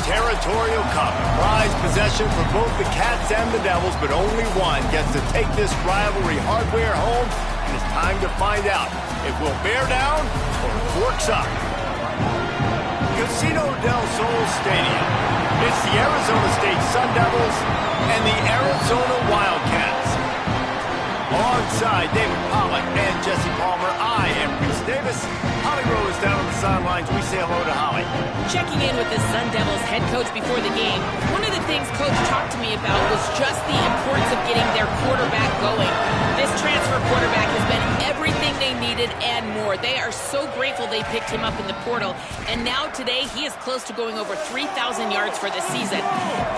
Territorial Cup. Prized possession for both the Cats and the Devils, but only one gets to take this rivalry hardware home, and it's time to find out if we'll bear down or forks up. Casino del Sol Stadium. It's the Arizona State Sun Devils and the Arizona Wildcats. Alongside David Pollack and Jesse Palmer, I am Chris Davis. Holly Rowe is down on the sidelines. We say hello to Holly. Checking in with the Sun Devils head coach before the game, one of the things Coach talked to me about was just the importance of getting their quarterback going. This transfer quarterback has been everything they needed and more. They are so grateful they picked him up in the portal, and now today he is close to going over 3,000 yards for the season.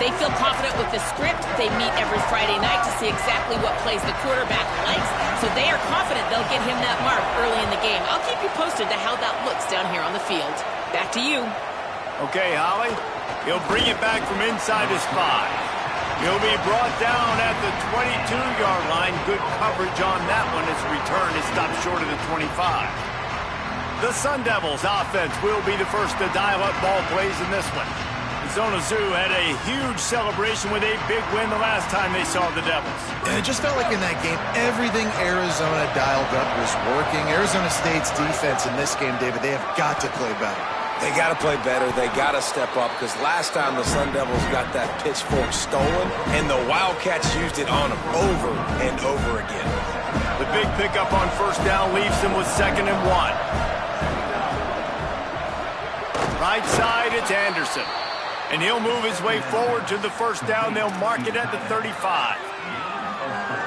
They feel confident with the script. They meet every Friday night to see exactly what plays the quarterback likes, so they are confident they'll get him that mark early in the game. I'll keep you posted to how that looks down here on the field. Back to you. Okay, Holly. He'll bring it back from inside his 5. He'll be brought down at the 22-yard line. Good coverage on that one as return is stopped short of the 25. The Sun Devils offense will be the first to dial up ball plays in this one. Zona Zoo had a huge celebration with a big win the last time they saw the Devils. And it just felt like in that game, everything Arizona dialed up was working. Arizona State's defense in this game, David, they have got to play better. They got to play better. They got to step up, because last time the Sun Devils got that pitchfork stolen, and the Wildcats used it on them over and over again. The big pickup on first down leaves them with 2nd and 1. Right side, it's Anderson. And he'll move his way forward to the first down. They'll mark it at the 35.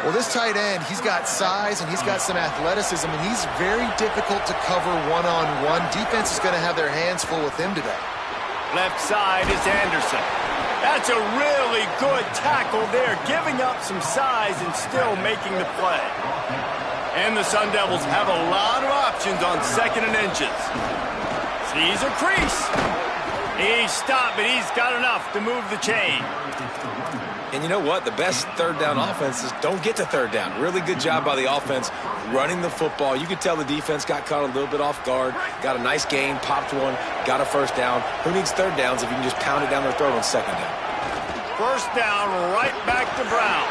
Well, this tight end, he's got size and he's got some athleticism, and he's very difficult to cover one-on-one. Defense is going to have their hands full with him today. Left side is Anderson. That's a really good tackle there, giving up some size and still making the play. And the Sun Devils have a lot of options on 2nd and inches. Sees a crease. He's stopped, but he's got enough to move the chain. And you know what? The best third down offenses don't get to third down. Really good job by the offense running the football. You could tell the defense got caught a little bit off guard, got a nice gain, popped one, got a first down. Who needs third downs if you can just pound it down their throat on 2nd down? First down, right back to Brown.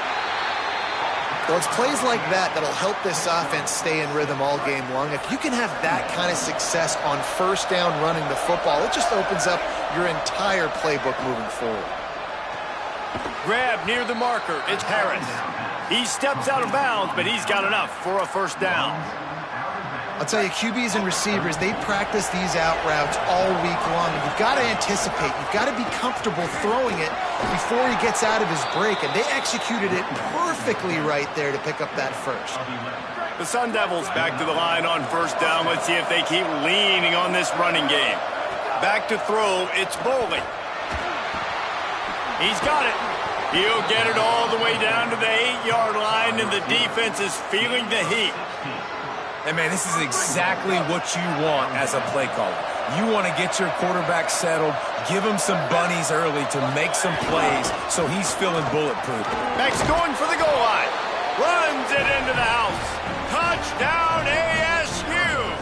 Well, it's plays like that that'll help this offense stay in rhythm all game long. If you can have that kind of success on first down running the football, it just opens up your entire playbook moving forward. Grab near the marker. It's Harris. He steps out of bounds, but he's got enough for a first down. I'll tell you, QBs and receivers, they practice these out routes all week long. And you've got to anticipate. You've got to be comfortable throwing it before he gets out of his break. And they executed it perfectly right there to pick up that first. The Sun Devils back to the line on first down. Let's see if they keep leaning on this running game. Back to throw. It's Boley. He's got it. He'll get it all the way down to the 8-yard line, and the defense is feeling the heat. And, man, this is exactly what you want as a play caller. You want to get your quarterback settled, give him some bunnies early to make some plays so he's feeling bulletproof. Next, going for the goal line. Runs it into the house. Touchdown, ASU!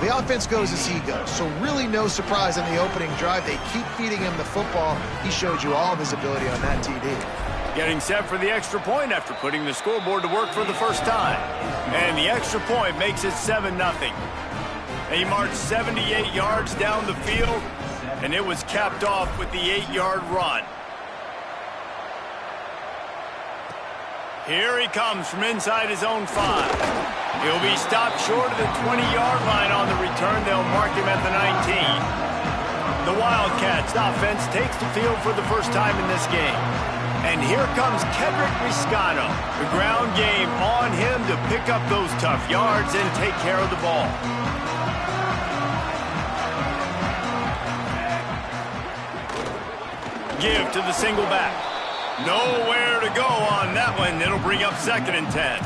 The offense goes as he goes, so really no surprise on the opening drive. They keep feeding him the football. He showed you all of his ability on that TD. Getting set for the extra point after putting the scoreboard to work for the first time. And the extra point makes it 7-0. He marched 78 yards down the field, and it was capped off with the 8-yard run. Here he comes from inside his own 5. He'll be stopped short of the 20-yard line on the return. They'll mark him at the 19. The Wildcats offense takes the field for the first time in this game. And here comes Kedrick Riscano. The ground game on him to pick up those tough yards and take care of the ball. Give to the single back. Nowhere to go on that one. It'll bring up 2nd and 10.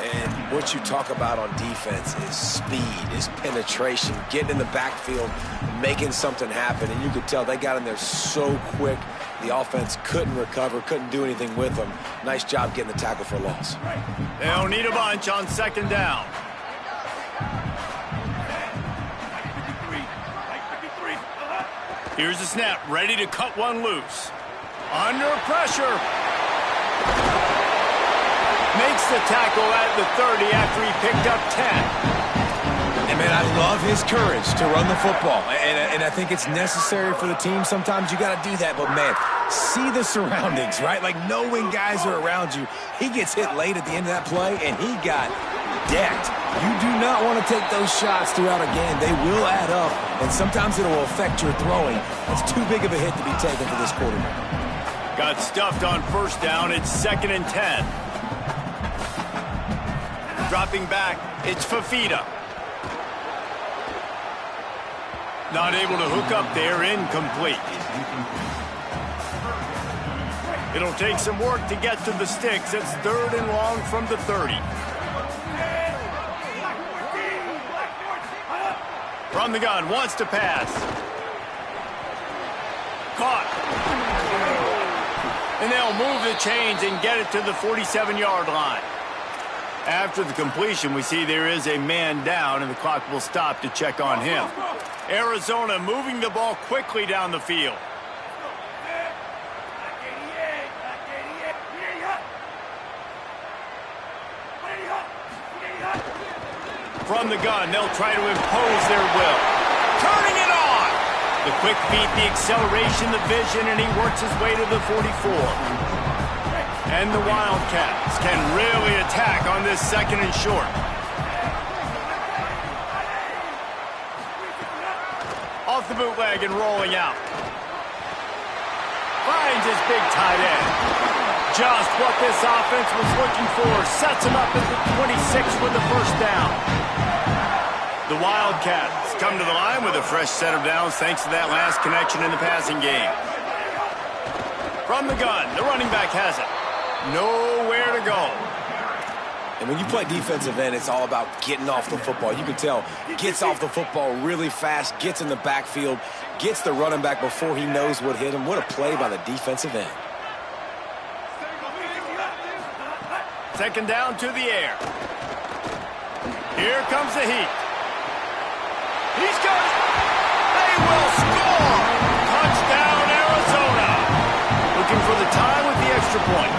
And what you talk about on defense is speed, is penetration, getting in the backfield, making something happen. And you could tell they got in there so quick. The offense couldn't recover, couldn't do anything with them. Nice job getting the tackle for loss. They'll need a bunch on 2nd down. Here's the snap, ready to cut one loose. Under pressure. Makes the tackle at the 30 after he picked up 10. And, man, I love his courage to run the football. And I think it's necessary for the team. Sometimes you got to do that. But, man, see the surroundings, right? Like, knowing guys are around you. He gets hit late at the end of that play, and he got decked. You do not want to take those shots throughout a game. They will add up, and sometimes it will affect your throwing. That's too big of a hit to be taken for this quarterback. Got stuffed on first down. It's 2nd and 10. Dropping back, it's Fafita. Not able to hook up there, incomplete. It'll take some work to get to the sticks. It's 3rd and long from the 30. From the gun, wants to pass. Caught. And they'll move the chains and get it to the 47-yard line. After the completion, we see there is a man down, and the clock will stop to check on him. Arizona moving the ball quickly down the field. From the gun, they'll try to impose their will. Turning it on! The quick feet, the acceleration, the vision, and he works his way to the 44. And the Wildcats can really attack on this 2nd and short. Off the bootleg and rolling out. Finds his big tight end. Just what this offense was looking for. Sets him up at the 26 with the first down. The Wildcats come to the line with a fresh set of downs thanks to that last connection in the passing game. From the gun, the running back has it. Nowhere to go. And when you play defensive end, it's all about getting off the football. You can tell, gets off the football really fast, gets in the backfield, gets the running back before he knows what hit him. What a play by the defensive end. 2nd down to the air. Here comes the heat. He's got it. They will score. Touchdown, Arizona. Looking for the tie with the extra point.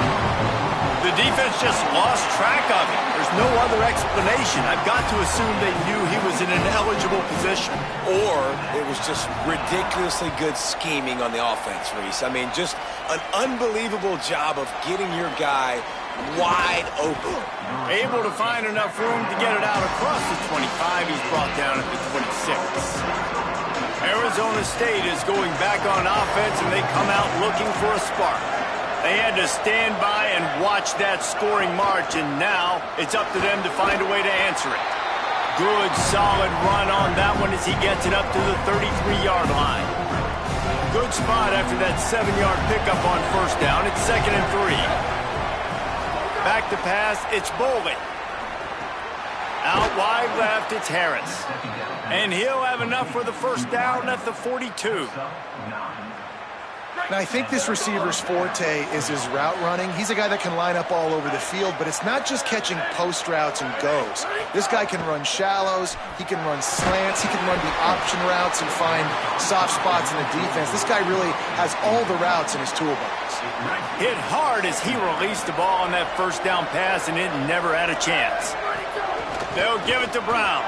The defense just lost track of it. There's no other explanation. I've got to assume they knew he was in an eligible position. Or it was just ridiculously good scheming on the offense, Reese. I mean, just an unbelievable job of getting your guy wide open. Able to find enough room to get it out across the 25. He's brought down at the 26. Arizona State is going back on offense, and they come out looking for a spark. They had to stand by and watch that scoring march, and now it's up to them to find a way to answer it. Good, solid run on that one as he gets it up to the 33-yard line. Good spot after that 7-yard pickup on first down. It's 2nd and 3. Back to pass, it's Boley. Out wide left, it's Harris. And he'll have enough for the first down at the 42. Now, I think this receiver's forte is his route running. He's a guy that can line up all over the field, but it's not just catching post routes and goes. This guy can run shallows, he can run slants, he can run the option routes and find soft spots in the defense. This guy really has all the routes in his toolbox. Hit hard as he released the ball on that first down pass, and it never had a chance. They'll give it to Brown.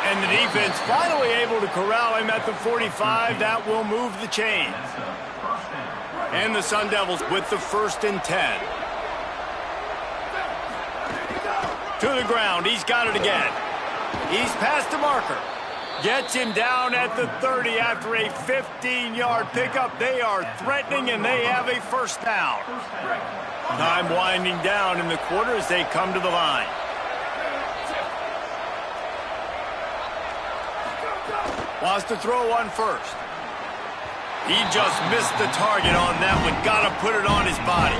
And the defense finally able to corral him at the 45. That will move the chains. And the Sun Devils with the 1st and 10. To the ground. He's got it again. He's past the marker. Gets him down at the 30 after a 15-yard pickup. They are threatening, and they have a first down. Time winding down in the quarter as they come to the line. Wants to throw one first. He just missed the target on that one. Got to put it on his body.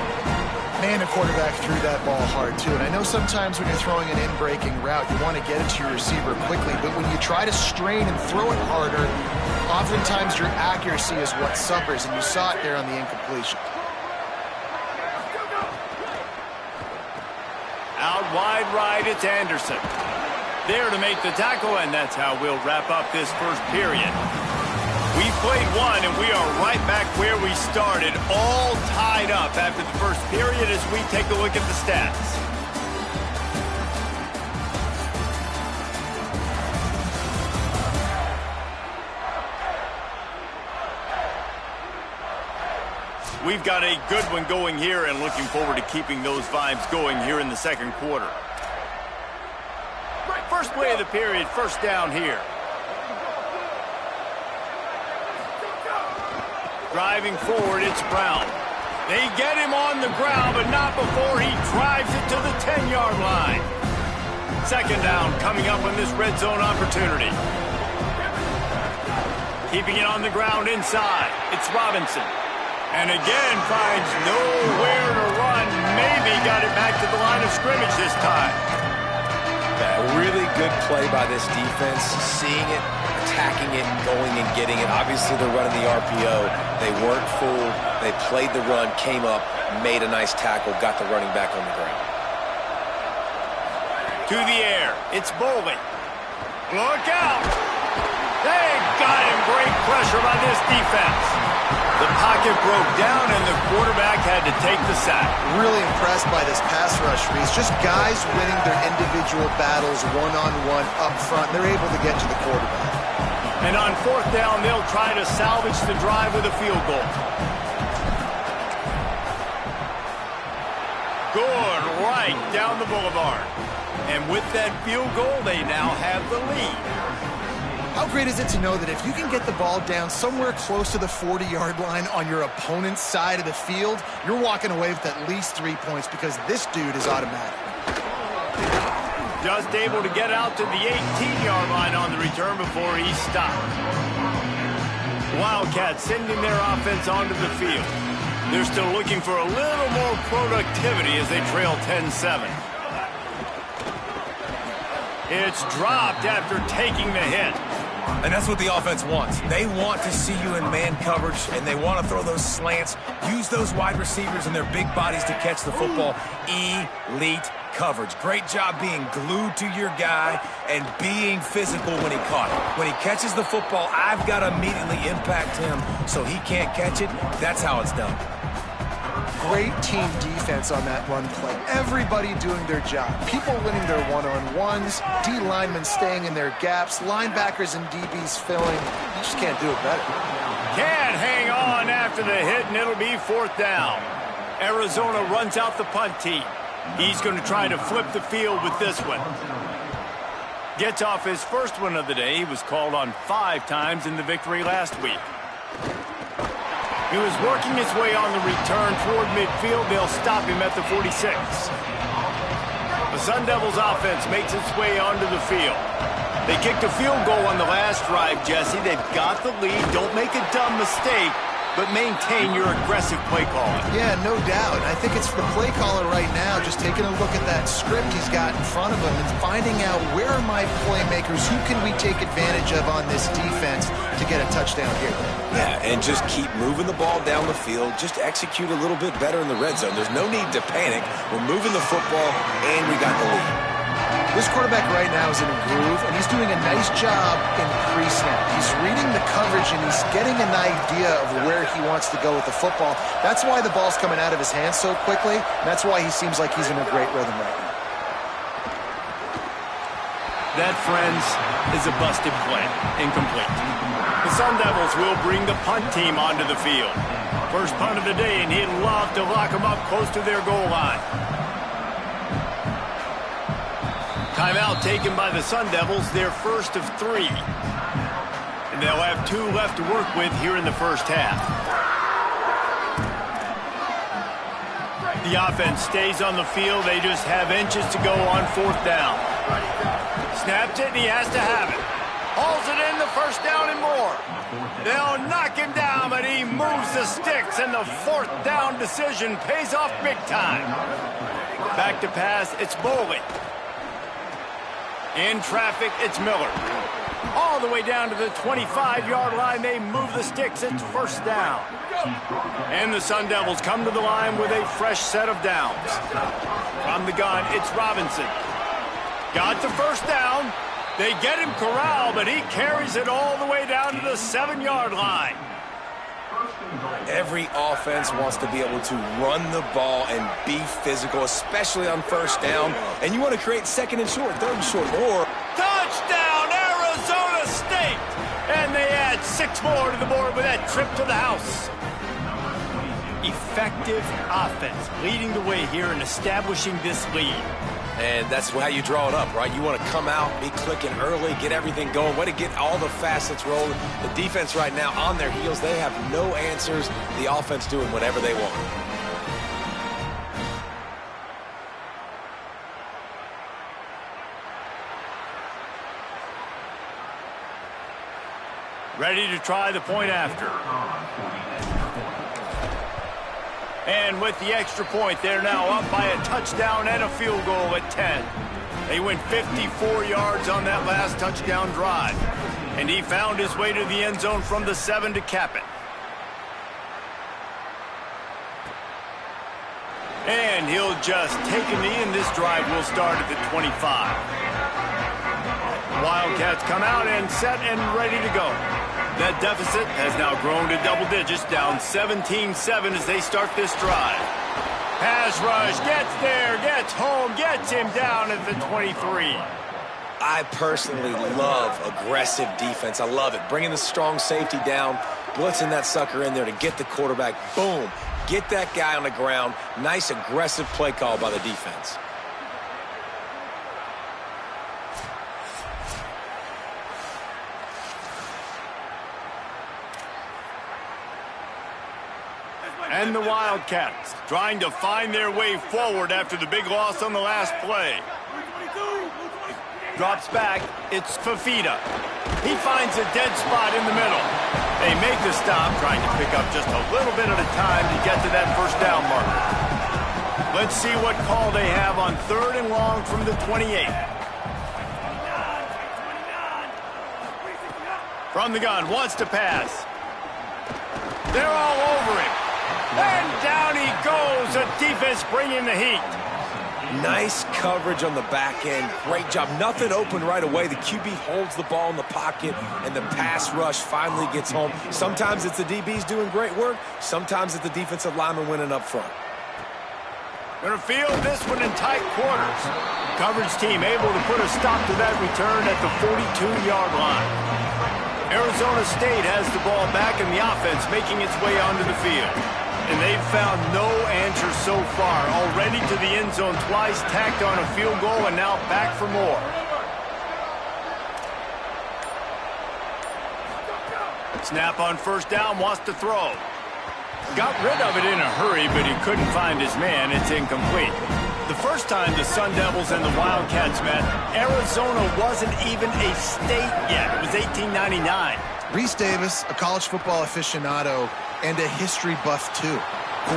Man, the quarterback threw that ball hard, too. And I know sometimes when you're throwing an in-breaking route, you want to get it to your receiver quickly. But when you try to strain and throw it harder, oftentimes your accuracy is what suffers. And you saw it there on the incompletion. Out wide right, it's Anderson. There to make the tackle, and that's how we'll wrap up this first period. We played one, and we are right back where we started, all tied up after the first period as we take a look at the stats. We've got a good one going here and looking forward to keeping those vibes going here in the second quarter. First play of the period, first down here. Driving forward, it's Brown. They get him on the ground, but not before he drives it to the 10-yard line. Second down coming up on this red zone opportunity. Keeping it on the ground inside, it's Robinson. And again finds nowhere to run. Maybe got it back to the line of scrimmage this time. A really good play by this defense, seeing it, attacking it, going and getting it. Obviously, they're running the RPO. They weren't fooled. They played the run, came up, made a nice tackle, got the running back on the ground. To the air, it's Bowling. Look out! They got him. Great pressure by this defense. The pocket broke down, and the quarterback had to take the sack. Really impressed by this pass rush, Reese. Just guys winning their individual battles one-on-one up front. They're able to get to the quarterback. And on fourth down, they'll try to salvage the drive with a field goal. Good, right down the boulevard. And with that field goal, they now have the lead. How great is it to know that if you can get the ball down somewhere close to the 40-yard line on your opponent's side of the field, you're walking away with at least 3 points because this dude is automatic. Just able to get out to the 18-yard line on the return before he stopped. Wildcats sending their offense onto the field. They're still looking for a little more productivity as they trail 10-7. It's dropped after taking the hit. And that's what the offense wants. They want to see you in man coverage, and they want to throw those slants, use those wide receivers and their big bodies to catch the football. Elite coverage. Great job being glued to your guy and being physical when he caught it. When he catches the football, I've got to immediately impact him so he can't catch it. That's how it's done. Great team defense on that run play. Everybody doing their job. People winning their one-on-ones, D linemen staying in their gaps, linebackers and DBs filling. You just can't do it better. Can't hang on after the hit, and it'll be fourth down. Arizona runs out the punt team. He's going to try to flip the field with this one. Gets off his first one of the day. He was called on 5 times in the victory last week. He was working his way on the return toward midfield. They'll stop him at the 46. The Sun Devils offense makes its way onto the field. They kicked a field goal on the last drive, Jesse. They've got the lead. Don't make a dumb mistake, but maintain your aggressive play calling. Yeah, no doubt. I think it's the play caller right now just taking a look at that script he's got in front of him and finding out where are my playmakers, who can we take advantage of on this defense to get a touchdown here. Yeah, and just keep moving the ball down the field. Just execute a little bit better in the red zone. There's no need to panic. We're moving the football, and we got the lead. This quarterback right now is in a groove, and he's doing a nice job in pre-snap. He's reading the coverage, and he's getting an idea of where he wants to go with the football. That's why the ball's coming out of his hands so quickly, and that's why he seems like he's in a great rhythm right now. That, friends, is a busted play. Incomplete. The Sun Devils will bring the punt team onto the field. First punt of the day, and he'd love to lock them up close to their goal line. Timeout taken by the Sun Devils, their first of 3. And they'll have 2 left to work with here in the first half. The offense stays on the field. They just have inches to go on fourth down. Snaps it, and he has to have it. Hauls it in, the first down and more. They'll knock him down, but he moves the sticks, and the fourth down decision pays off big time. Back to pass, it's Bowling. In traffic, it's Miller. All the way down to the 25-yard line, they move the sticks. It's first down. And the Sun Devils come to the line with a fresh set of downs. From the gun, it's Robinson. Got the first down. They get him corralled, but he carries it all the way down to the 7-yard line. Every offense wants to be able to run the ball and be physical, especially on first down. And you want to create second and short, third and short, or... Touchdown, Arizona State! And they add 6 more to the board with that trip to the house. Effective offense leading the way here and establishing this lead. And that's how you draw it up, right? You want to come out, be clicking early, get everything going, way to get all the facets rolling. The defense right now on their heels, they have no answers. The offense doing whatever they want. Ready to try the point after. And with the extra point, they're now up by a touchdown and a field goal at 10. They went 54 yards on that last touchdown drive. And he found his way to the end zone from the 7 to cap it. And he'll just take a knee, and this drive will start at the 25. Wildcats come out and set and ready to go. That deficit has now grown to double digits, down 17-7 as they start this drive. Pass rush, gets there, gets home, gets him down at the 23. I personally love aggressive defense. I love it. Bringing the strong safety down, blitzing that sucker in there to get the quarterback. Boom. Get that guy on the ground. Nice aggressive play call by the defense. And the Wildcats trying to find their way forward after the big loss on the last play. Drops back. It's Fafita. He finds a dead spot in the middle. They make the stop, trying to pick up just a little bit at a time to get to that first down marker. Let's see what call they have on 3rd and long from the 28. From the gun, wants to pass. They're all over him. And down he goes. The defense bringing the heat. Nice coverage on the back end. Great job. Nothing open right away. The QB holds the ball in the pocket, and the pass rush finally gets home. Sometimes it's the DBs doing great work. Sometimes it's the defensive lineman winning up front. Going to field this one in tight quarters. Coverage team able to put a stop to that return at the 42-yard line. Arizona State has the ball back, and the offense making its way onto the field. And they've found no answer so far. Already to the end zone twice, tacked on a field goal, and now back for more. Snap on first down, wants to throw. Got rid of it in a hurry, but he couldn't find his man. It's incomplete. The first time the Sun Devils and the Wildcats met, Arizona wasn't even a state yet. It was 1899. Reese Davis, a college football aficionado, and a history buff, too.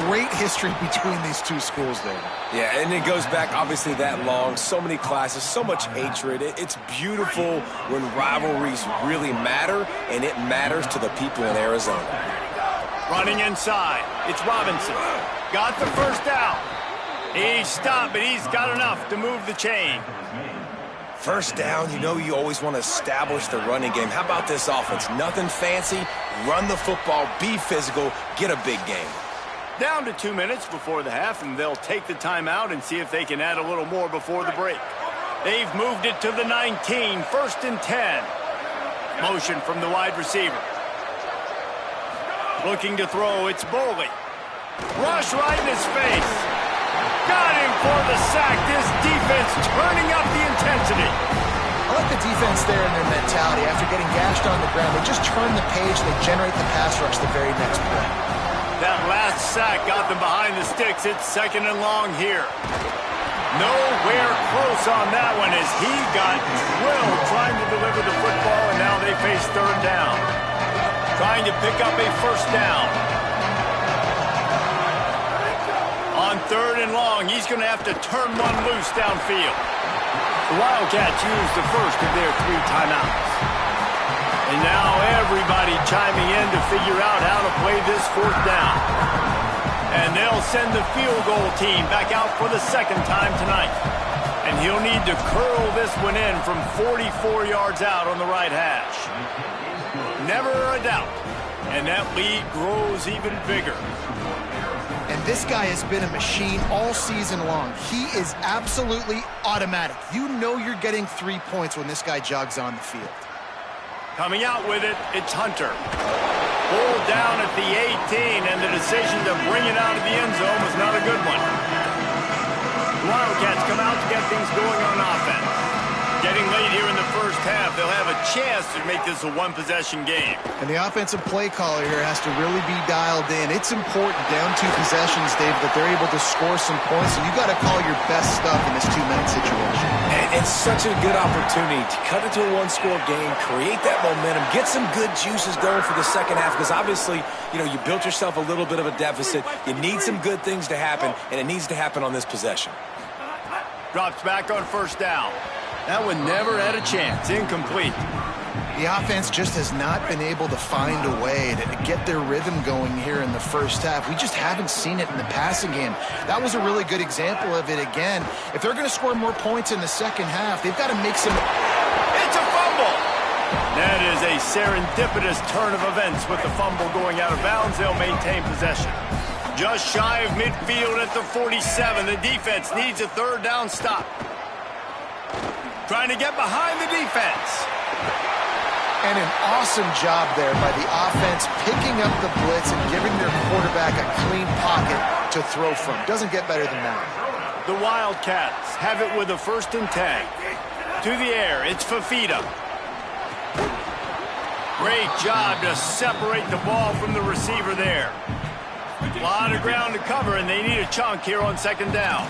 Great history between these two schools there. Yeah, and it goes back, obviously, that long. So many classes, so much hatred. It's beautiful when rivalries really matter, and it matters to the people in Arizona. Running inside. It's Robinson. Got the first down. He stopped, but he's got enough to move the chain. First down, you know you always want to establish the running game. How about this offense? Nothing fancy. Run the football, be physical, get a big game. Down to 2 minutes before the half, and they'll take the timeout and see if they can add a little more before the break. They've moved it to the 19, 1st and 10. Motion from the wide receiver. Looking to throw, it's Boley. Rush right in his face. Got him for the sack. This defense turning up the intensity. I like the defense there and their mentality. After getting gashed on the ground, they just turn the page and they generate the pass rush the very next play. That last sack got them behind the sticks. It's 2nd and long here. Nowhere close on that one as he got drilled trying to deliver the football, and now they face 3rd down. Trying to pick up a first down. On 3rd and long, he's going to have to turn one loose downfield. The Wildcats use the first of their 3 timeouts. And now everybody chiming in to figure out how to play this 4th down. And they'll send the field goal team back out for the 2nd time tonight. And he'll need to curl this one in from 44 yards out on the right hash. Never a doubt. And that lead grows even bigger. And this guy has been a machine all season long. He is absolutely automatic. You know you're getting 3 points when this guy jogs on the field. Coming out with it, it's Hunter. Pulled down at the 18, and the decision to bring it out of the end zone was not a good one. The Wildcats come out to get things going on offense. Getting late here in the first half, they'll have a chance to make this a one-possession game. And the offensive play caller here has to really be dialed in. It's important down 2 possessions, Dave, that they're able to score some points. So you got to call your best stuff in this 2-minute situation. And it's such a good opportunity to cut it to a one-score game, create that momentum, get some good juices going for the second half, because obviously, you built yourself a little bit of a deficit. You need some good things to happen, and it needs to happen on this possession. Drops back on first down. That one never had a chance. Incomplete. The offense just has not been able to find a way to get their rhythm going here in the first half. We just haven't seen it in the passing game. That was a really good example of it again. If they're going to score more points in the second half, they've got to make some... It's a fumble! That is a serendipitous turn of events with the fumble going out of bounds. They'll maintain possession. Just shy of midfield at the 47. The defense needs a third down stop. Trying to get behind the defense. And an awesome job there by the offense picking up the blitz and giving their quarterback a clean pocket to throw from. Doesn't get better than that. The Wildcats have it with a 1st and 10. To the air, it's Fafita. Great job to separate the ball from the receiver there. A lot of ground to cover, and they need a chunk here on 2nd down.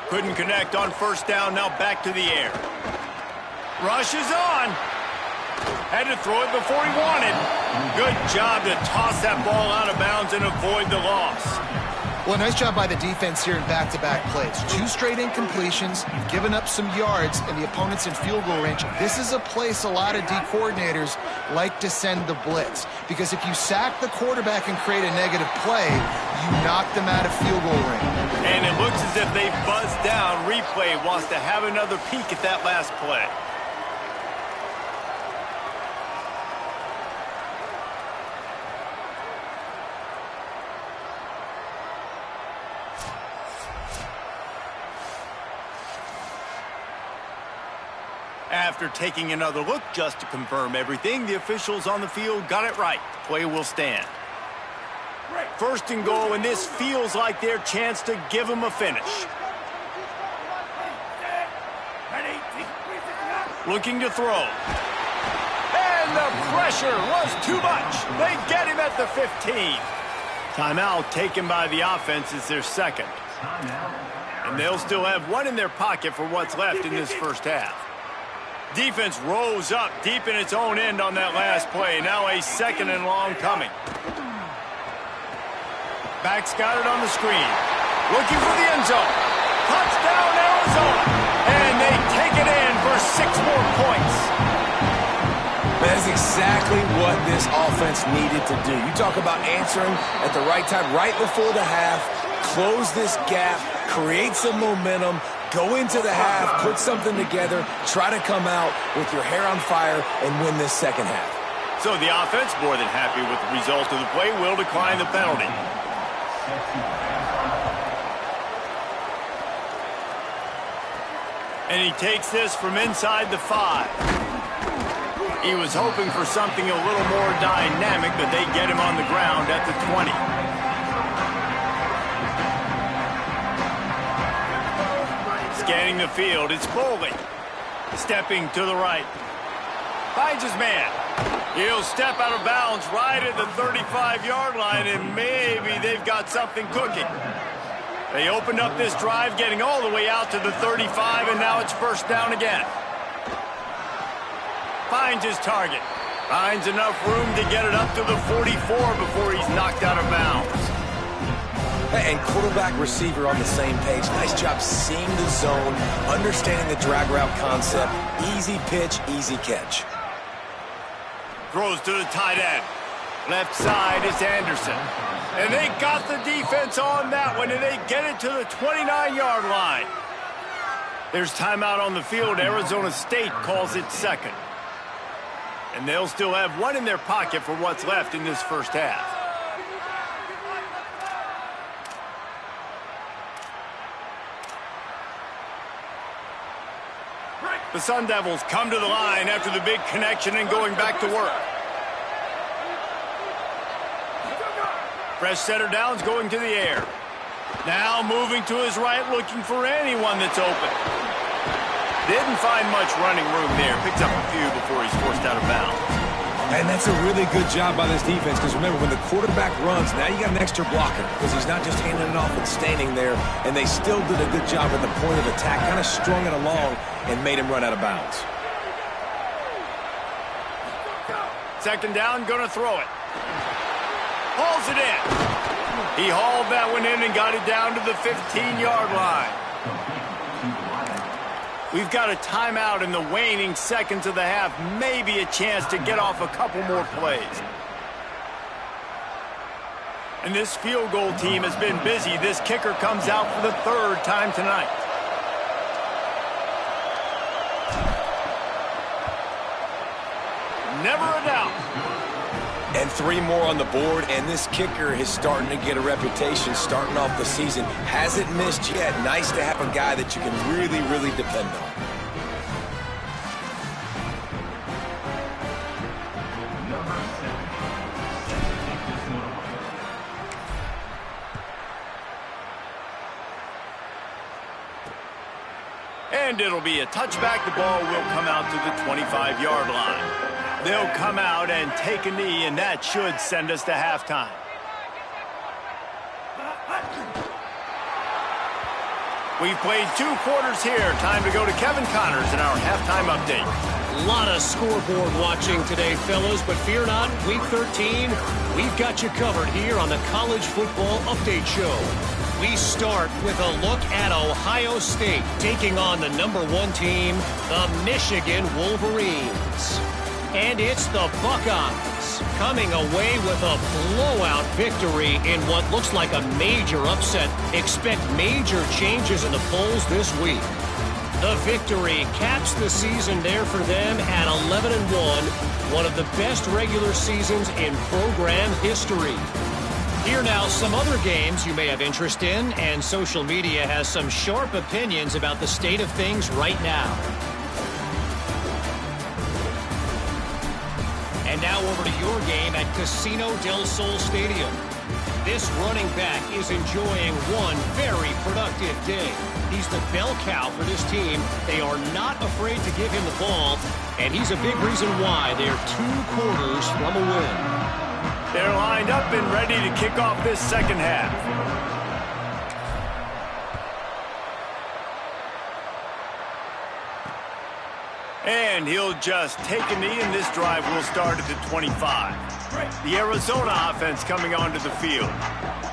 Couldn't connect on 1st down, now back to the air. Rush is on. Had to throw it before he wanted. Good job to toss that ball out of bounds and avoid the loss. Well, nice job by the defense here in back-to-back plays. 2 straight incompletions, given up some yards, and the opponent's in field goal range. This is a place a lot of D coordinators like to send the blitz, because if you sack the quarterback and create a negative play, you knock them out of field goal range. And it looks as if they've buzzed down. Replay wants to have another peek at that last play. After taking another look just to confirm everything, the officials on the field got it right. The play will stand. 1st and goal, and this feels like their chance to give them a finish. Looking to throw. And the pressure was too much. They get him at the 15. Timeout taken by the offense is their 2nd. And they'll still have one in their pocket for what's left in this first half. Defense rose up deep in its own end on that last play. Now a 2nd and long coming. Back's got it on the screen. Looking for the end zone. Touchdown, Arizona. And they take it in for 6 more points. That is exactly what this offense needed to do. You talk about answering at the right time, right before the half, close this gap, create some momentum, go into the half, put something together, try to come out with your hair on fire and win this second half. So the offense, more than happy with the result of the play, will decline the penalty. And he takes this from inside the 5. He was hoping for something a little more dynamic, but they get him on the ground at the 20. Scanning the field, it's Foley. Stepping to the right. Finds his man. He'll step out of bounds right at the 35-yard line, and maybe they've got something cooking. They opened up this drive, getting all the way out to the 35, and now it's 1st down again. Finds his target. Finds enough room to get it up to the 44 before he's knocked out of bounds. And quarterback receiver on the same page. Nice job seeing the zone, understanding the drag route concept. Easy pitch, easy catch. Throws to the tight end. Left side is Anderson. And they got the defense on that one, and they get it to the 29-yard line. There's timeout on the field. Arizona State calls it second. And they'll still have one in their pocket for what's left in this first half. The Sun Devils come to the line after the big connection and going back to work. Fresh setter downs going to the air. Now moving to his right, looking for anyone that's open. Didn't find much running room there. Picks up a few before he's forced out of bounds. And that's a really good job by this defense, because remember, when the quarterback runs, now you got an extra blocker, because he's not just handing it off and standing there, and they still did a good job at the point of attack, kind of strung it along and made him run out of bounds. Second down, gonna throw it. Hauls it in. He hauled that one in and got it down to the 15-yard line. We've got a timeout in the waning seconds of the half. Maybe a chance to get off a couple more plays. And this field goal team has been busy. This kicker comes out for the third time tonight. Never a doubt. And 3 more on the board, and this kicker is starting to get a reputation starting off the season. Hasn't missed yet. Nice to have a guy that you can really, really depend on. And it'll be a touchback. The ball will come out to the 25-yard line. They'll come out and take a knee, and that should send us to halftime. We've played 2 quarters here. Time to go to Kevin Connors in our halftime update. A lot of scoreboard watching today, fellas, but fear not, Week 13, we've got you covered here on the College Football Update Show. We start with a look at Ohio State taking on the #1 team, the Michigan Wolverines. And it's the Buckeyes coming away with a blowout victory in what looks like a major upset. Expect major changes in the polls this week. The victory caps the season there for them at 11-1, one of the best regular seasons in program history. Here now, some other games you may have interest in, and social media has some sharp opinions about the state of things right now. And now over to your game at Casino del Sol Stadium. This running back is enjoying one very productive day. He's the bell cow for this team. They are not afraid to give him the ball, and he's a big reason why they're 2 quarters from a win. They're lined up and ready to kick off this second half. And he'll just take a knee, and this drive will start at the 25. The Arizona offense coming onto the field.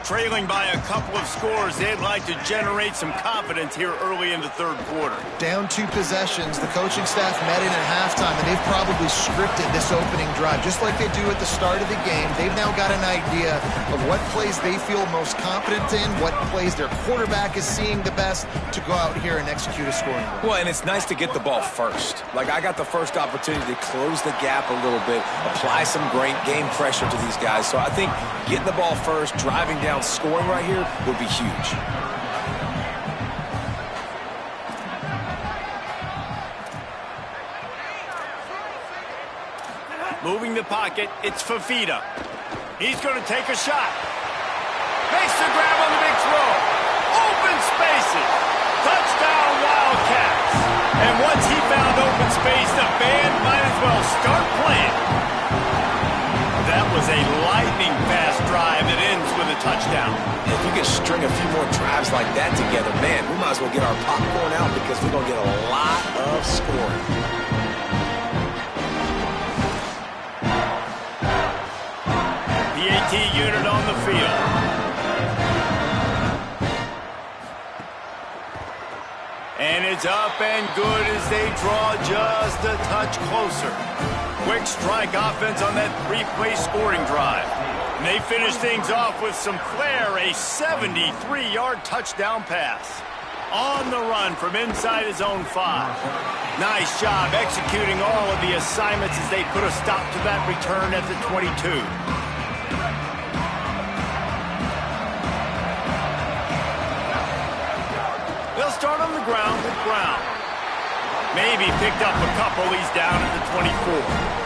Trailing by a couple of scores, they'd like to generate some confidence here early in the third quarter. Down 2 possessions, the coaching staff met in at halftime, and they've probably scripted this opening drive. Just like they do at the start of the game, they've now got an idea of what plays they feel most confident in, what plays their quarterback is seeing the best to go out here and execute a scoring drive. Well, and it's nice to get the ball first. Like, I got the first opportunity to close the gap a little bit, apply some great game pressure to these guys. So I think getting the ball first, driving down, scoring right here would be huge. Moving the pocket, it's Fafita. He's going to take a shot. Makes the grab on the big throw. Open spaces. Touchdown Wildcats. And once he found open space, the band might as well start playing. That was a lightning-fast drive that ends with a touchdown. If you could string a few more drives like that together, man, we might as well get our popcorn out because we're going to get a lot of scoring. PAT unit on the field. And it's up and good as they draw just a touch closer. Quick strike offense on that 3-play scoring drive. And they finish things off with some flair, a 73-yard touchdown pass. On the run from inside his own 5. Nice job executing all of the assignments as they put a stop to that return at the 22. They'll start on the ground with Brown. Maybe picked up a couple. He's down at the 24.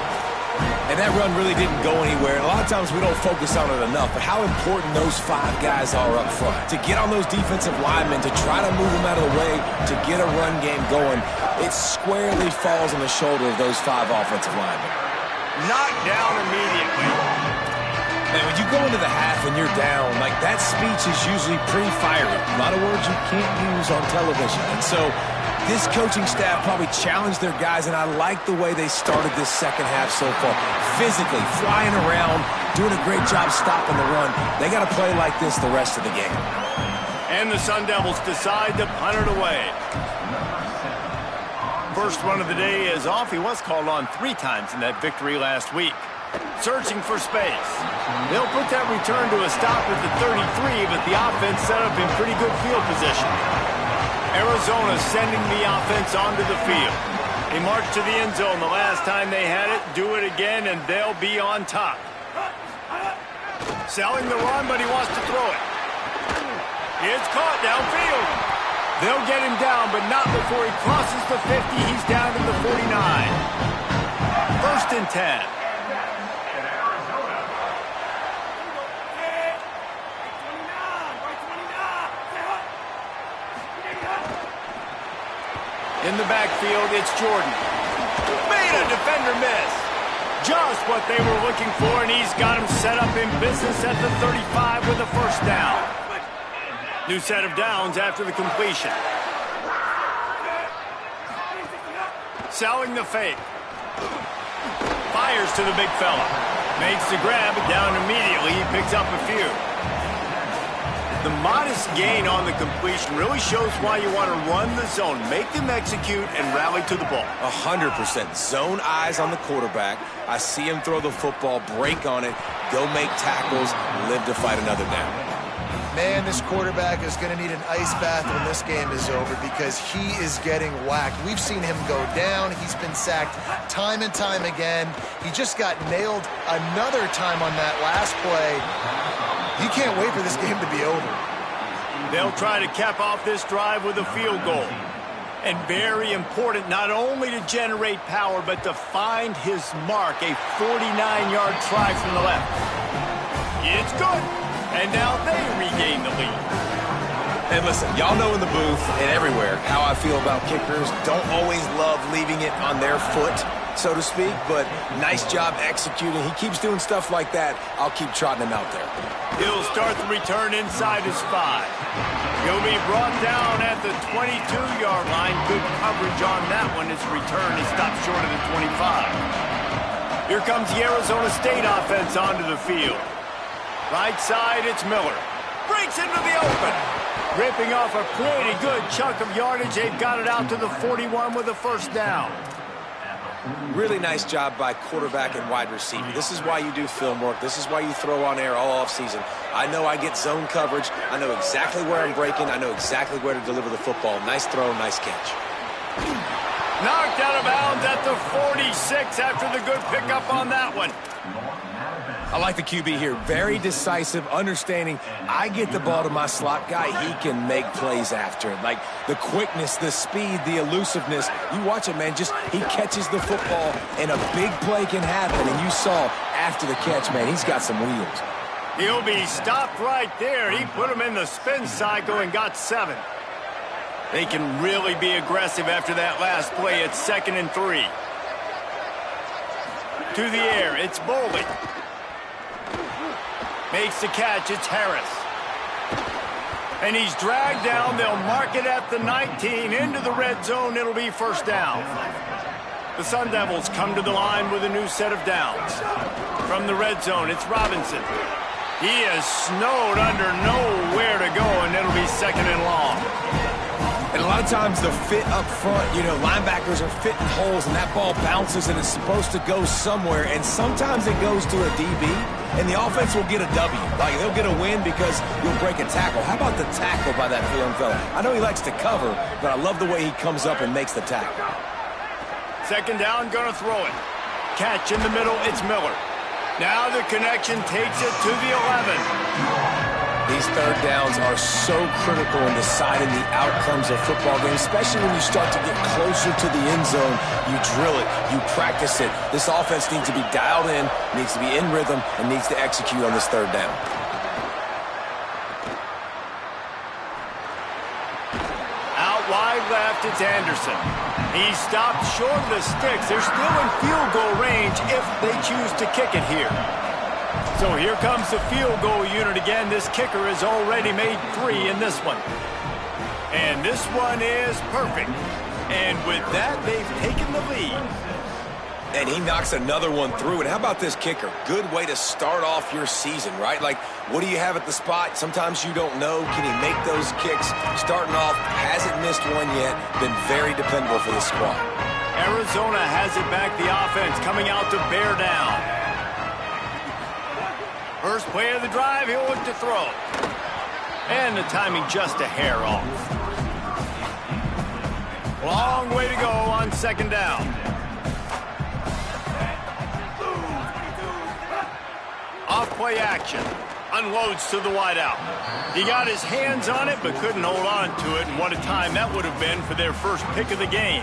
And that run really didn't go anywhere. A lot of times we don't focus on it enough, but how important those 5 guys are up front. To get on those defensive linemen, to try to move them out of the way, to get a run game going, it squarely falls on the shoulder of those 5 offensive linemen. Knocked down immediately. Man, when you go into the half and you're down, like that speech is usually pretty fiery. A lot of words you can't use on television. And so this coaching staff probably challenged their guys, and I like the way they started this second half so far. Physically, flying around, doing a great job stopping the run. They got to play like this the rest of the game. And the Sun Devils decide to punt it away. First run of the day is off. He was called on 3 times in that victory last week. Searching for space. They'll put that return to a stop at the 33, but the offense set up in pretty good field position. Arizona sending the offense onto the field. They marched to the end zone the last time they had it. Do it again, and they'll be on top. Selling the run, but he wants to throw it. It's caught downfield. They'll get him down, but not before he crosses the 50. He's down to the 49. 1st and 10. In the backfield, it's Jordan. Made a defender miss. Just what they were looking for, and he's got him set up in business at the 35 with a 1st down. New set of downs after the completion. Selling the fake. Fires to the big fella. Makes the grab, down immediately. He picks up a few. The modest gain on the completion really shows why you want to run the zone, make them execute, and rally to the ball. 100%. Zone eyes on the quarterback. I see him throw the football, break on it, go make tackles, live to fight another down. Man, this quarterback is going to need an ice bath when this game is over because he is getting whacked. We've seen him go down. He's been sacked time and time again. He just got nailed another time on that last play. You can't wait for this game to be over. They'll try to cap off this drive with a field goal. And very important, not only to generate power, but to find his mark, a 49-yard try from the left. It's good. And now they regain the lead. And listen, y'all know in the booth and everywhere how I feel about kickers. Don't always love leaving it on their foot, so to speak, but nice job executing. He keeps doing stuff like that. I'll keep trotting him out there. He'll start the return inside his 5. He'll be brought down at the 22-yard line. Good coverage on that one. His return is stopped short of the 25. Here comes the Arizona State offense onto the field. Right side, it's Miller. Breaks into the open. Ripping off a pretty good chunk of yardage. They've got it out to the 41 with a 1st down. Really nice job by quarterback and wide receiver. This is why you do film work. This is why you throw on air all offseason. I know I get zone coverage. I know exactly where I'm breaking. I know exactly where to deliver the football. Nice throw, nice catch. Knocked out of bounds at the 46 after the good pickup on that one. I like the QB here. Very decisive, understanding I get the ball to my slot guy. He can make plays after it. Like the quickness, the speed, the elusiveness. You watch it, man. Just he catches the football, and a big play can happen. And you saw after the catch, man, he's got some wheels. He'll be stopped right there. He put him in the spin cycle and got 7. They can really be aggressive after that last play. It's 2nd and 3. To the air, it's Boley. Makes the catch, it's Harris. And he's dragged down. They'll mark it at the 19. Into the red zone, it'll be 1st down. The Sun Devils come to the line with a new set of downs. From the red zone, it's Robinson. He is snowed under, nowhere to go, and it'll be 2nd and long. And a lot of times the fit up front, linebackers are fitting holes, and that ball bounces, and it's supposed to go somewhere, and sometimes it goes to a DB, and the offense will get a W. Like, they'll get a win because you'll break a tackle. How about the tackle by that young fella? I know he likes to cover, but I love the way he comes up and makes the tackle. Second down, gonna throw it. Catch in the middle, it's Miller. Now the connection takes it to the 11. These third downs are so critical in deciding the outcomes of football games, especially when you start to get closer to the end zone. You drill it, you practice it. This offense needs to be dialed in, needs to be in rhythm, and needs to execute on this third down. Out wide left, it's Anderson. He stopped short of the sticks. They're still in field goal range if they choose to kick it here. So here comes the field goal unit again. This kicker has already made 3 in this one. And this one is perfect. And with that, they've taken the lead. And he knocks another one through. And how about this kicker? Good way to start off your season, right? Like, what do you have at the spot? Sometimes you don't know. Can he make those kicks? Starting off, hasn't missed one yet. Been very dependable for this squad. Arizona has it back. The offense coming out to bear down. First play of the drive, he'll look to throw. And the timing just a hair off. Long way to go on second down. Off play action. Unloads to the wideout. He got his hands on it, but couldn't hold on to it. And what a time that would have been for their first pick of the game.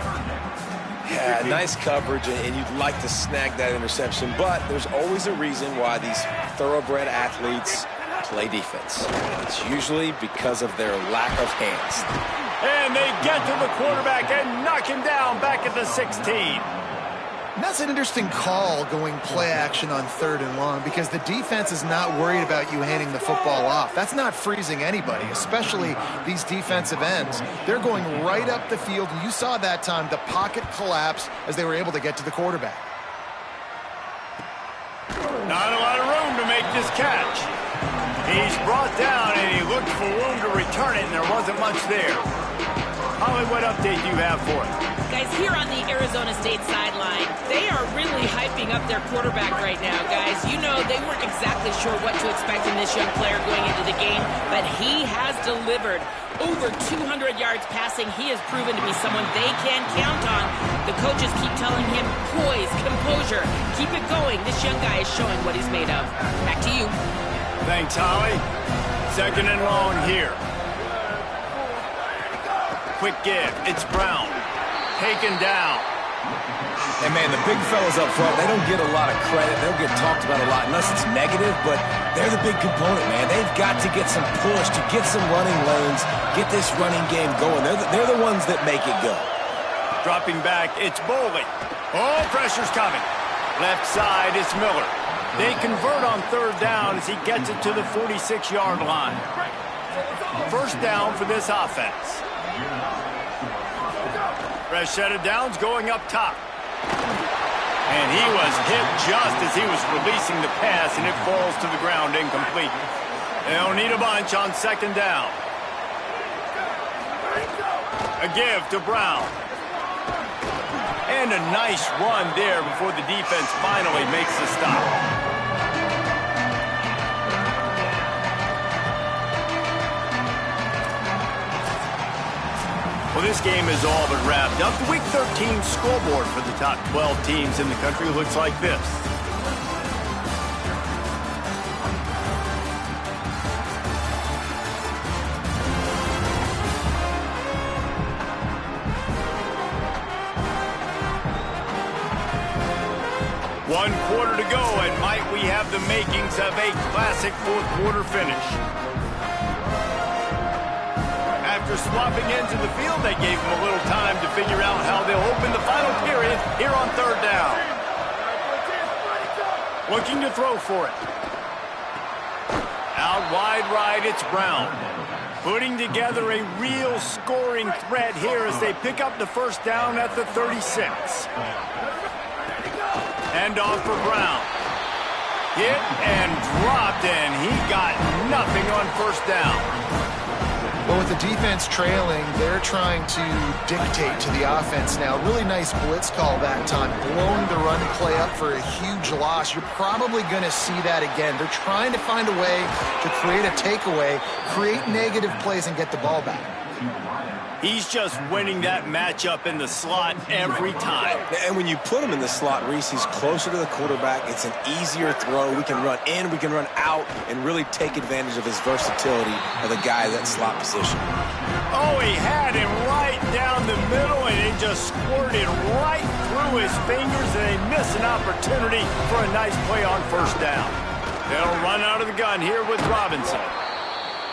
Yeah, nice coverage, and you'd like to snag that interception, but there's always a reason why these thoroughbred athletes play defense. It's usually because of their lack of hands. And they get to the quarterback and knock him down back at the 16. And that's an interesting call, going play action on 3rd and long, because the defense is not worried about you handing the football off. That's not freezing anybody, especially these defensive ends. They're going right up the field, and you saw that time the pocket collapse as they were able to get to the quarterback. Not a lot of room to make this catch. He's brought down, and he looked for room to return it, and there wasn't much there. Holly, what update do you have for us? Guys, here on the Arizona State sideline, they are really hyping up their quarterback right now, guys. You know, they weren't exactly sure what to expect from this young player going into the game, but he has delivered over 200 yards passing. He has proven to be someone they can count on. The coaches keep telling him, poise, composure, keep it going. This young guy is showing what he's made of. Back to you. Thanks, Holly. Second and long here. Quick give. It's Brown. Taken down. And, man, the big fellas up front, they don't get a lot of credit. They don't get talked about a lot unless it's negative, but they're the big component, man. They've got to get some push, to get some running lanes, get this running game going. They're the ones that make it go. Dropping back, it's Boley. Oh, pressure's coming. Left side, it's Miller. They convert on 3rd down as he gets it to the 46-yard line. First down for this offense. Fresh set of downs going up top. And he was hit just as he was releasing the pass, and it falls to the ground incomplete. They'll need a bunch on 2nd down. A give to Brown. And a nice run there before the defense finally makes the stop. Well, this game is all but wrapped up. The Week 13 scoreboard for the top 12 teams in the country looks like this. One quarter to go, and might we have the makings of a classic fourth-quarter finish. After swapping into the field, they gave them a little time to figure out how they'll open the final period here on 3rd down. Looking to throw for it. Out wide right, it's Brown. Putting together a real scoring threat here as they pick up the first down at the 36. Hand off for Brown. Hit and dropped, and he got nothing on first down. Well, with the defense trailing, they're trying to dictate to the offense now. Really nice blitz call that time, blowing the run play up for a huge loss. You're probably going to see that again. They're trying to find a way to create a takeaway, create negative plays, and get the ball back. He's just winning that matchup in the slot every time. And when you put him in the slot, Reese, he's closer to the quarterback. It's an easier throw. We can run in, we can run out, and really take advantage of his versatility of the guy in that slot position. Oh, he had him right down the middle, and it just squirted right through his fingers, and they miss an opportunity for a nice play on first down. They'll run out of the gun here with Robinson.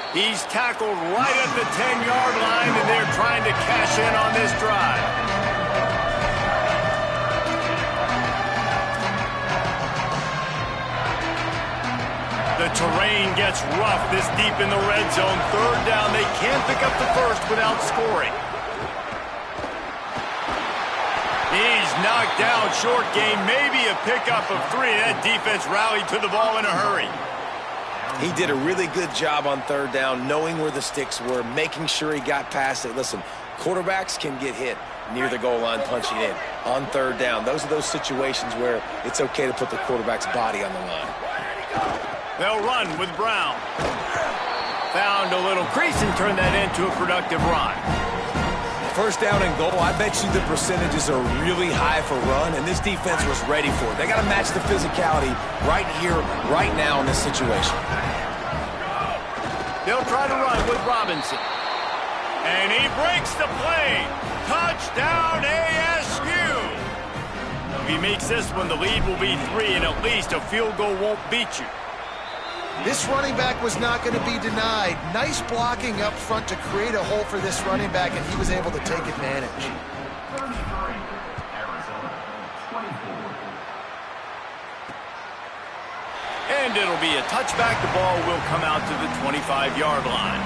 He's tackled right at the 10-yard line, and they're trying to cash in on this drive. The terrain gets rough this deep in the red zone. Third down, they can't pick up the first without scoring. He's knocked down, short game, maybe a pickup of 3. That defense rallied to the ball in a hurry. He did a really good job on third down, knowing where the sticks were, making sure he got past it. Listen, quarterbacks can get hit near the goal line punching in. On third down, those are those situations where it's okay to put the quarterback's body on the line. They'll run with Brown. Found a little crease and turned that into a productive run. First down and goal, I bet you the percentages are really high for run, and this defense was ready for it. They got to match the physicality right here, right now in this situation. They'll try to run with Robinson. And he breaks the play. Touchdown, ASU. If he makes this one, the lead will be 3, and at least a field goal won't beat you. This running back was not going to be denied. Nice blocking up front to create a hole for this running back, and he was able to take advantage. And it'll be a touchback. The ball will come out to the 25-yard line.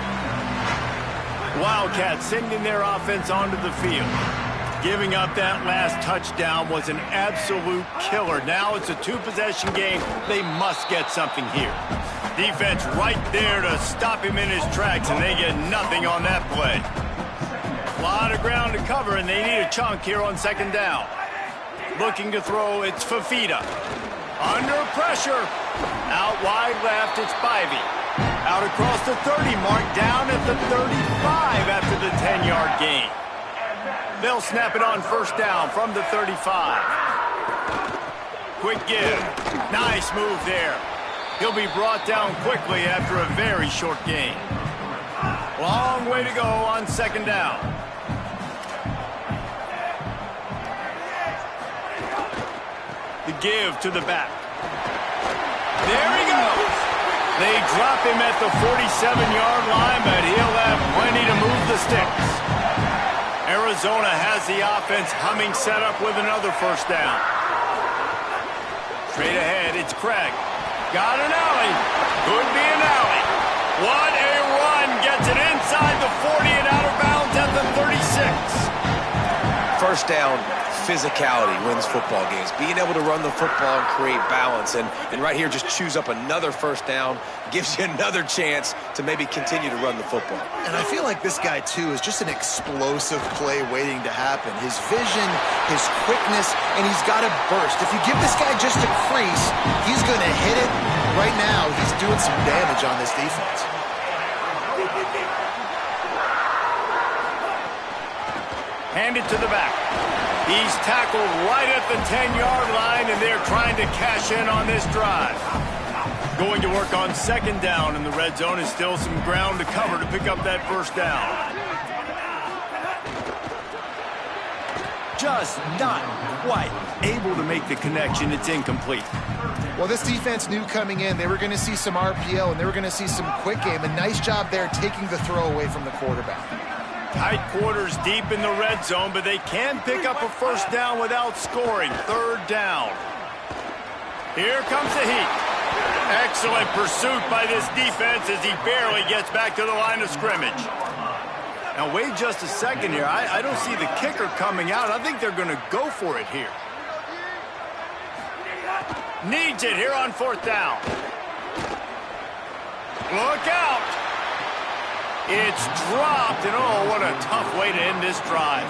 Wildcats sending their offense onto the field. Giving up that last touchdown was an absolute killer. Now it's a 2-possession game. They must get something here. Defense right there to stop him in his tracks, and they get nothing on that play. A lot of ground to cover, and they need a chunk here on second down. Looking to throw, it's Fafita. Under pressure. Out wide left, it's Spivey. Out across the 30 mark, down at the 35 after the 10-yard gain. They'll snap it on first down from the 35. Quick give. Nice move there. He'll be brought down quickly after a very short gain. Long way to go on second down. The give to the back. There he goes. They drop him at the 47-yard line, but he'll have plenty to move the sticks. Arizona has the offense humming, set up with another first down. Straight ahead, it's Craig. Got an alley. Could be an alley. What a run. Gets it inside the 40 and out of bounds at the 36. First down, physicality wins football games. Being able to run the football and create balance. And right here, just choose up another first down. Gives you another chance to maybe continue to run the football. And I feel like this guy, too, is just an explosive play waiting to happen. His vision, his quickness, and he's got a burst. If you give this guy just a crease, he's going to hit it. Right now, he's doing some damage on this defense. Hand it to the back. He's tackled right at the 10-yard line, and they're trying to cash in on this drive. Going to work on second down in the red zone, and still some ground to cover to pick up that first down. Just not quite able to make the connection. It's incomplete. Well, this defense knew coming in they were going to see some RPO, and they were going to see some quick game. A nice job there taking the throw away from the quarterback. Tight quarters deep in the red zone, but they can pick up a first down without scoring. Third down. Here comes the heat. Excellent pursuit by this defense as he barely gets back to the line of scrimmage. Now, wait just a second here. I don't see the kicker coming out. I think they're going to go for it here. Needs it here on fourth down. Look out. It's dropped, and oh, what a tough way to end this drive.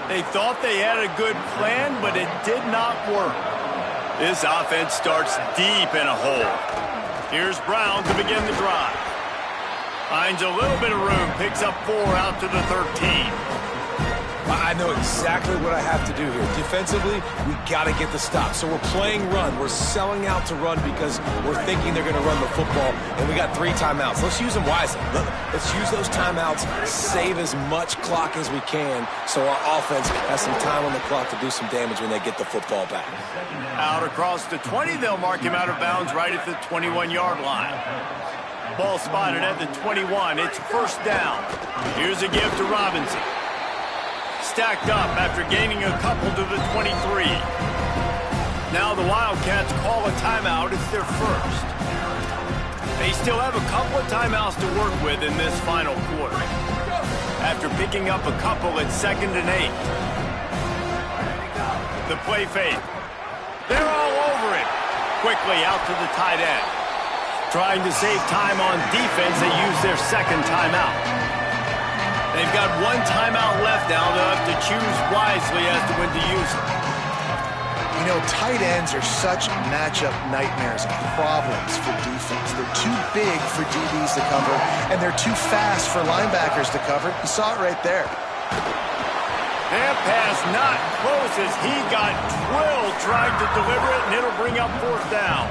They thought they had a good plan, but it did not work. This offense starts deep in a hole. Here's Brown to begin the drive. Finds a little bit of room, picks up 4 out to the 13. I know exactly what I have to do here. Defensively, we got to get the stop. So we're playing run. We're selling out to run because we're thinking they're going to run the football, and we got 3 timeouts. Let's use them wisely. Let's use those timeouts, save as much clock as we can so our offense has some time on the clock to do some damage when they get the football back. Out across the 20, they'll mark him out of bounds right at the 21-yard line. Ball spotted at the 21. It's first down. Here's a give to Robinson. Stacked up after gaining a couple to the 23. Now the Wildcats call a timeout. It's their first. They still have a couple of timeouts to work with in this final quarter. After picking up a couple at 2nd and 8. The play fake. They're all over it. Quickly out to the tight end. Trying to save time on defense, they use their second timeout. They've got 1 timeout left now. They'll have to choose wisely as to when to use it. You know, tight ends are such matchup nightmares and problems for defense. They're too big for DBs to cover, and they're too fast for linebackers to cover. You saw it right there. That pass not close as he got drilled trying to deliver it, and it'll bring up 4th down.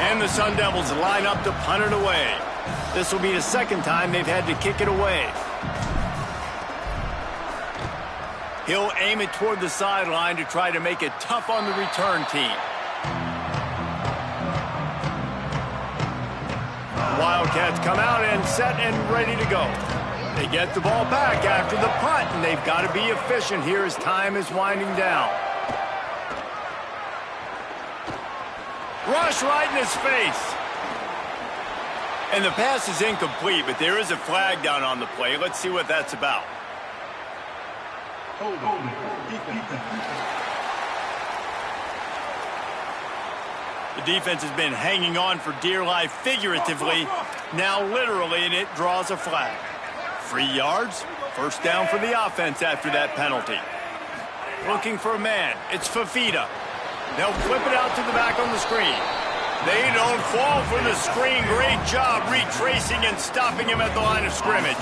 And the Sun Devils line up to punt it away. This will be the 2nd time they've had to kick it away. He'll aim it toward the sideline to try to make it tough on the return team. Wildcats come out and set and ready to go. They get the ball back after the punt, and they've got to be efficient here as time is winding down. Rush right in his face. And the pass is incomplete, but there is a flag down on the play. Let's see what that's about. The defense has been hanging on for dear life figuratively, now literally, and it draws a flag. 3 yards, first down for the offense after that penalty. Looking for a man, it's Fafita. They'll flip it out to the back on the screen. They don't fall for the screen. Great job retracing and stopping him at the line of scrimmage.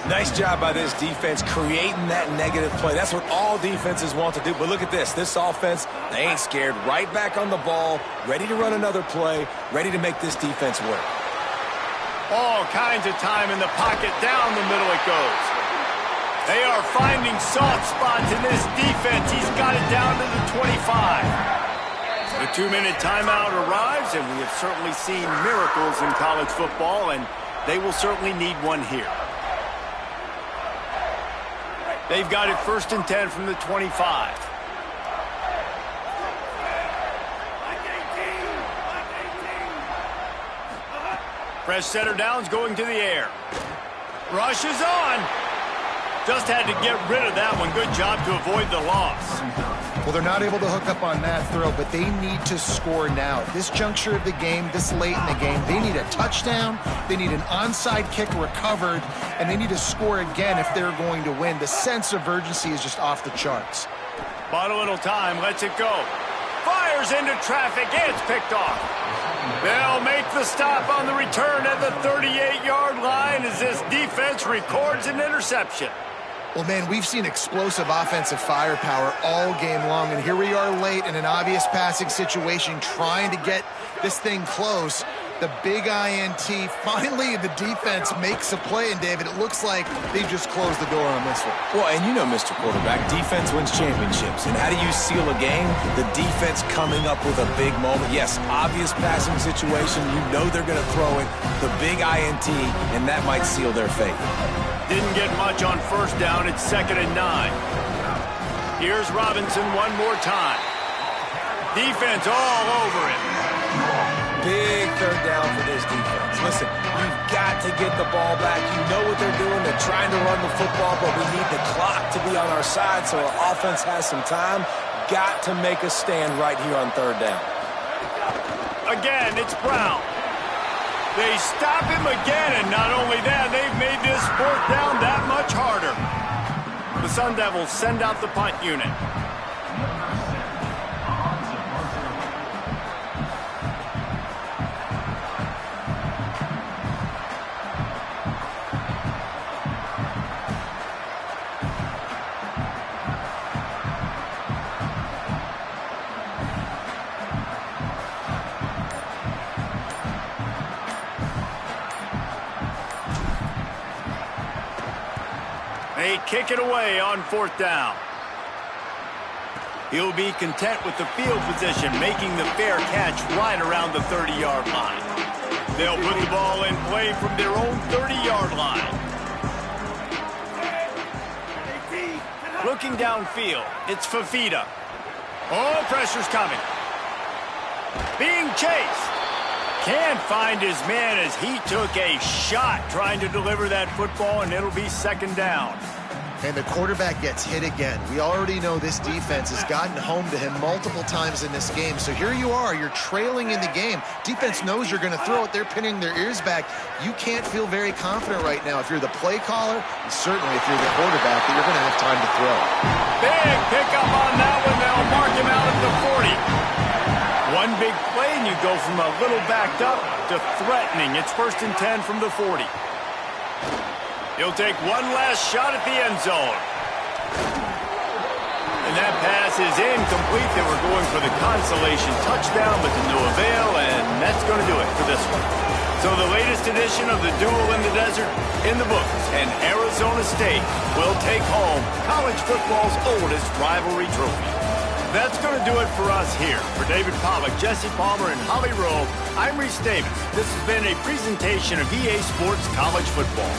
Nice job by this defense creating that negative play. That's what all defenses want to do. But look at this. This offense, they ain't scared. Right back on the ball, ready to run another play, ready to make this defense work. All kinds of time in the pocket. Down the middle it goes. They are finding soft spots in this defense. He's got it down to the 25. The 2-minute timeout arrives, and we have certainly seen miracles in college football, and they will certainly need one here. They've got it 1st and 10 from the 25. Fresh center downs going to the air. Rush is on. Just had to get rid of that one. Good job to avoid the loss. Well, they're not able to hook up on that throw, but they need to score now. At this juncture of the game, this late in the game, they need a touchdown, they need an onside kick recovered, and they need to score again if they're going to win. The sense of urgency is just off the charts. Bought a little time, lets it go. Fires into traffic, it's picked off. They'll make the stop on the return at the 38-yard line as this defense records an interception. Well, man, we've seen explosive offensive firepower all game long, and here we are late in an obvious passing situation trying to get this thing close. The big INT, finally the defense makes a play, and David, it looks like they just closed the door on this one. Well, and you know, Mr. Quarterback, defense wins championships. And how do you seal a game? The defense coming up with a big moment. Yes, obvious passing situation. You know they're going to throw it. The big INT, and that might seal their fate. Didn't get much on first down. It's 2nd and 9. Here's Robinson one more time. Defense all over it. Big 3rd down for this defense. Listen, you've got to get the ball back. You know what they're doing. They're trying to run the football, but we need the clock to be on our side so our offense has some time. Got to make a stand right here on 3rd down. Again, it's Brown. They stop him again, and not only that, they've made this 4th down that much harder. The Sun Devils send out the punt unit. They kick it away on 4th down. He'll be content with the field position, making the fair catch right around the 30-yard line. They'll put the ball in play from their own 30-yard line. Looking downfield, it's Fafita. Oh, pressure's coming. Being chased. Can't find his man as he took a shot trying to deliver that football, and it'll be 2nd down. And the quarterback gets hit again. We already know this defense has gotten home to him multiple times in this game. So here you are, you're trailing in the game. Defense knows you're going to throw it. They're pinning their ears back. You can't feel very confident right now if you're the play caller, and certainly if you're the quarterback, that you're going to have time to throw. Big pickup on that one. They'll mark him out at the 40. One big play, and you go from a little backed up to threatening. It's 1st and 10 from the 40. He'll take one last shot at the end zone. And that pass is incomplete. They were going for the consolation touchdown, but to no avail, and that's going to do it for this one. So the latest edition of the Duel in the Desert in the books, and Arizona State will take home college football's oldest rivalry trophy. That's going to do it for us here. For David Pollack, Jesse Palmer, and Holly Rowe, I'm Reese Davis. This has been a presentation of EA Sports College Football.